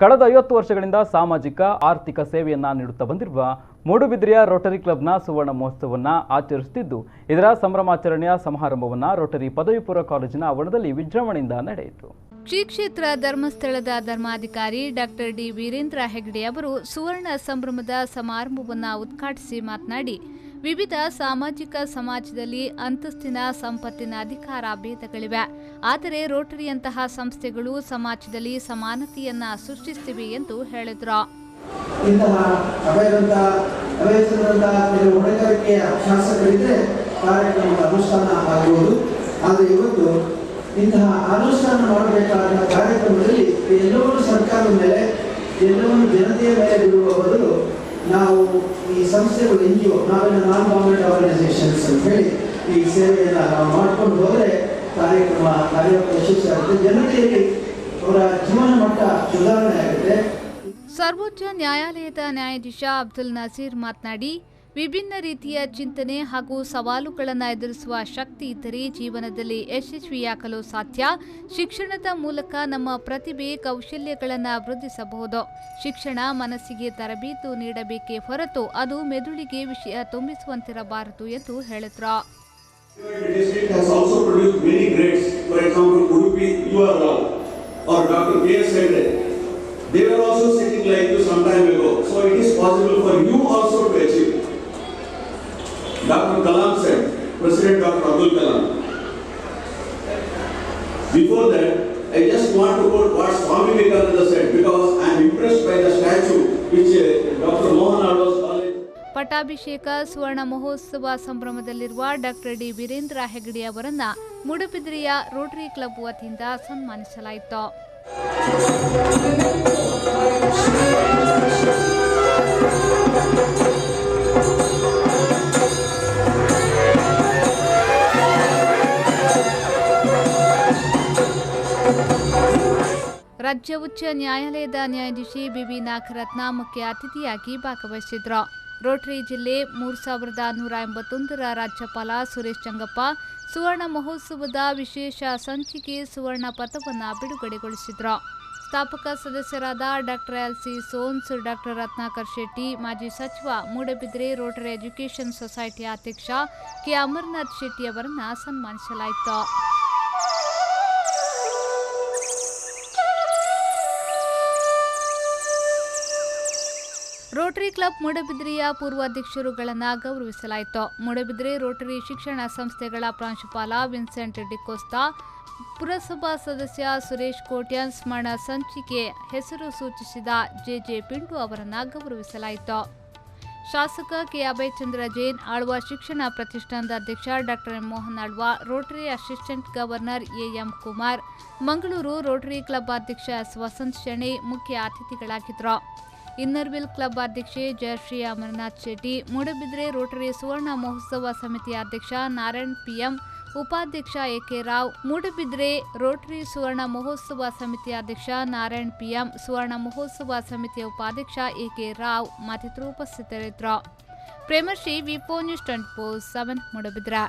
ಕಳೆದ 50 ವರ್ಷಗಳಿಂದ ಸಾಮಾಜಿಕ ಆರ್ಥಿಕ ಸೇವೆಯನ್ನ ನೀಡುತ್ತಾ ಬಂದಿರುವ ಮೂಡುಬಿದಿರೆಯ ರೋಟರಿ ಕ್ಲಬ್ನ ಸುವರ್ಣ ಮಹೋತ್ಸವವನ್ನು ಆಚರಿಸುತ್ತಿದ್ದು, ಇದರ ಸಂಭ್ರಮಾಚರಣೆಯ ಸಮಾರಂಭವನ್ನು ರೋಟರಿ ಪದವಿ ಪೂರ್ವ ಕಾಲೇಜಿನ ಆವರಣದಲ್ಲಿ ವಿಜೃಂಭಣೆಯಿಂದ ನಡೆಯಿತು. ಶ್ರೀ ಕ್ಷೇತ್ರ ಧರ್ಮಸ್ಥಳದ ಧರ್ಮಾಧಿಕಾರಿ ಡಾಕ್ಟರ್ ಡಿ ವೀರೇಂದ್ರ ಹೆಗ್ಡೆ ಅವರು ಸುವರ್ಣ ಸಂಭ್ರಮದ ಸಮಾರಂಭವನ್ನು ಉದ್ಘಾಟಿಸಿ ಮಾತನಾಡಿ, ವಿವಿಧ ಸಾಮಾಜಿಕ ಸಮಾಜದಲ್ಲಿ ಅಂತಸ್ತಿನ ಸಂಪತ್ತಿನ ಅಧಿಕಾರ ಭೇದಗಳಿವೆ. ಆದರೆ ರೋಟರಿಯಂತಹ ಸಂಸ್ಥೆಗಳು ಸಮಾಜದಲ್ಲಿ ಸಮಾನತೆಯನ್ನ ಸೃಷ್ಟಿಸುತ್ತಿವೆ ಎಂದು ಹೇಳಿದರು. ಇಂತಹ ಹೊಣೆಗಾರಿಕೆಯ ಶಾಸಕರಿದ್ರೆ ಕಾರ್ಯಕ್ರಮದ ಅನುಷ್ಠಾನ ಆಗುವುದು. ಆದರೆ ಇವತ್ತು ಇಂತಹ ಅನುಷ್ಠಾನ ಮಾಡಬೇಕಾದ ಕಾರ್ಯಕ್ರಮದಲ್ಲಿ ಎಲ್ಲವನ್ನೂ ಸರ್ಕಾರದ ಮೇಲೆ, ಎಲ್ಲವನ್ನು ಜನತೆಯ ಮೇಲೆ ಬಿಡುವ ಬದಲು ನಾವು ಈ ಸಂಸ್ಥೆಗಳು NGO, ನಾವೆಲ್ಲ ನಾನ್ ಗವರ್ಮೆಂಟ್ ಆರ್ಗನೈಸೇಷನ್ಸ್ ಅಂತ ಹೇಳಿ ಈ ಸೇವೆಯನ್ನು ನಾವು ಮಾಡ್ಕೊಂಡು ಹೋದರೆ ಕಾರ್ಯಕ್ರಮ ಯಶಸ್ವಿಯಾಗುತ್ತೆ. ಜನತೆಯಲ್ಲಿ ಅವರ ಜೀವನ ಮಟ್ಟ ಸುಧಾರಣೆ ಆಗುತ್ತೆ. ಸರ್ವೋಚ್ಚ ನ್ಯಾಯಾಲಯದ ನ್ಯಾಯಾಧೀಶ ಅಬ್ದುಲ್ ನಜೀರ್ ಮಾತನಾಡಿ, ವಿಭಿನ್ನ ರೀತಿಯ ಚಿಂತನೆ ಹಾಗೂ ಸವಾಲುಗಳನ್ನು ಎದುರಿಸುವ ಶಕ್ತಿ ಇದ್ದರೆ ಜೀವನದಲ್ಲಿ ಯಶಸ್ವಿಯಾಗಲು ಸಾಧ್ಯ. ಶಿಕ್ಷಣದ ಮೂಲಕ ನಮ್ಮ ಪ್ರತಿಭೆ ಕೌಶಲ್ಯಗಳನ್ನು ವೃದ್ಧಿಸಬಹುದು. ಶಿಕ್ಷಣ ಮನಸ್ಸಿಗೆ ತರಬೇತು ನೀಡಬೇಕೇ ಹೊರತು ಅದು ಮೆದುಳಿಗೆ ವಿಷಯ ತುಂಬಿಸುವಂತಿರಬಾರದು ಎಂದು ಹೇಳಿದರು. They were also sitting like you some time ago, so it is possible for you also to achieve. Dr. Kalam said, President Dr. Abdul Kalam. Before that, I just want to quote what Swami Vivekananda said, because I am impressed by the statue which Dr. Mohan Alwas College. ಪಟ್ಟಾಭಿಷೇಕ ಸುವರ್ಣ ಮಹೋತ್ಸವ ಸಂಭ್ರಮದಲ್ಲಿರುವ doctor D Veerendra Hegde ಅವರನ್ನ ಮೂಡುಬಿದಿರೆಯ Rotary club ವತಿಯಿಂದ ಸನ್ಮಾನಿಸಲಾಯಿತು. ರಾಜ್ಯ ಉಚ್ಚ ನ್ಯಾಯಾಲಯದ ನ್ಯಾಯಾಧೀಶಿ ಬಿಬಿ ನಾಗರತ್ನ ಮುಖ್ಯ ಅತಿಥಿಯಾಗಿ ಭಾಗವಹಿಸಿದ್ರು. ರೋಟರಿ ಜಿಲ್ಲೆ 3181ರ ರಾಜ್ಯಪಾಲ ಸುರೇಶ್ ಚಂಗಪ್ಪ ಸುವರ್ಣ ಮಹೋತ್ಸವದ ವಿಶೇಷ ಸಂಚಿಕೆ ಸುವರ್ಣ ಪಥವನ್ನು ಬಿಡುಗಡೆಗೊಳಿಸಿದ್ರು. ಸ್ಥಾಪಕ ಸದಸ್ಯರಾದ doctor LC Soans, doctor Ratnakar Shetty, ಮಾಜಿ ಸಚಿವ, ಮೂಡುಬಿದಿರೆ ರೋಟರಿ ಎಜುಕೇಷನ್ ಸೊಸೈಟಿ ಅಧ್ಯಕ್ಷ ಕೆ ಅಮರನಾಥ್ ಶೆಟ್ಟಿ ಅವರನ್ನು ಸನ್ಮಾನಿಸಲಾಯಿತು. ರೋಟರಿ ಕ್ಲಬ್ ಮೂಡುಬಿದಿರೆಯ ಪೂರ್ವಾಧ್ಯಕ್ಷರುಗಳನ್ನು ಗೌರವಿಸಲಾಯಿತು. ಮೂಡುಬಿದಿರೆ ರೋಟರಿ ಶಿಕ್ಷಣ ಸಂಸ್ಥೆಗಳ ಪ್ರಾಂಶುಪಾಲ ವಿನ್ಸೆಂಟ್ ಡಿಕೋಸ್ತಾ, ಪುರಸಭಾ ಸದಸ್ಯ ಸುರೇಶ್ ಕೋಟ್ಯಾನ್, ಸ್ಮರಣ ಸಂಚಿಕೆ ಹೆಸರು ಸೂಚಿಸಿದ JJ ಪಿಂಟು ಅವರನ್ನು ಗೌರವಿಸಲಾಯಿತು. ಶಾಸಕ ಕೆ ಅಭಯಚಂದ್ರ ಜೈನ್, ಆಳ್ವ ಶಿಕ್ಷಣ ಪ್ರತಿಷ್ಠಾನದ ಅಧ್ಯಕ್ಷ doctor Mohan Alva, Rotary assistant governor AM Kumar, Mangaluru Rotary club ಅಧ್ಯಕ್ಷ ವಸಂತ್ ಶೆಣೆ ಮುಖ್ಯ ಅತಿಥಿಗಳಾಗಿದ್ದರು. ಇನ್ನರ್ವಿಲ್ ಕ್ಲಬ್ ಅಧ್ಯಕ್ಷೆ ಜಯಶ್ರೀ ಅಮರನಾಥ್ ಶೆಟ್ಟಿ, ಮೂಡುಬಿದಿರೆ ರೋಟರಿ ಸುವರ್ಣ ಮಹೋತ್ಸವ ಸಮಿತಿಯ ಅಧ್ಯಕ್ಷ ನಾರಾಯಣ್ PM, ಉಪಾಧ್ಯಕ್ಷ AK ರಾವ್, ಮೂಡುಬಿದಿರೆ ರೋಟರಿ ಸುವರ್ಣ ಮಹೋತ್ಸವ ಸಮಿತಿಯ ಅಧ್ಯಕ್ಷ ನಾರಾಯಣ್ PM, ಸುವರ್ಣ ಮಹೋತ್ಸವ ಸಮಿತಿಯ ಉಪಾಧ್ಯಕ್ಷ AK ರಾವ್ ಮತ್ತಿತರರು ಉಪಸ್ಥಿತರಿದ್ದರು. ಪ್ರೇಮಶ್ರೀ ವಿಪೋ ನ್ಯೂಸ್ 24/7 ಮೂಡುಬಿದಿರೆ.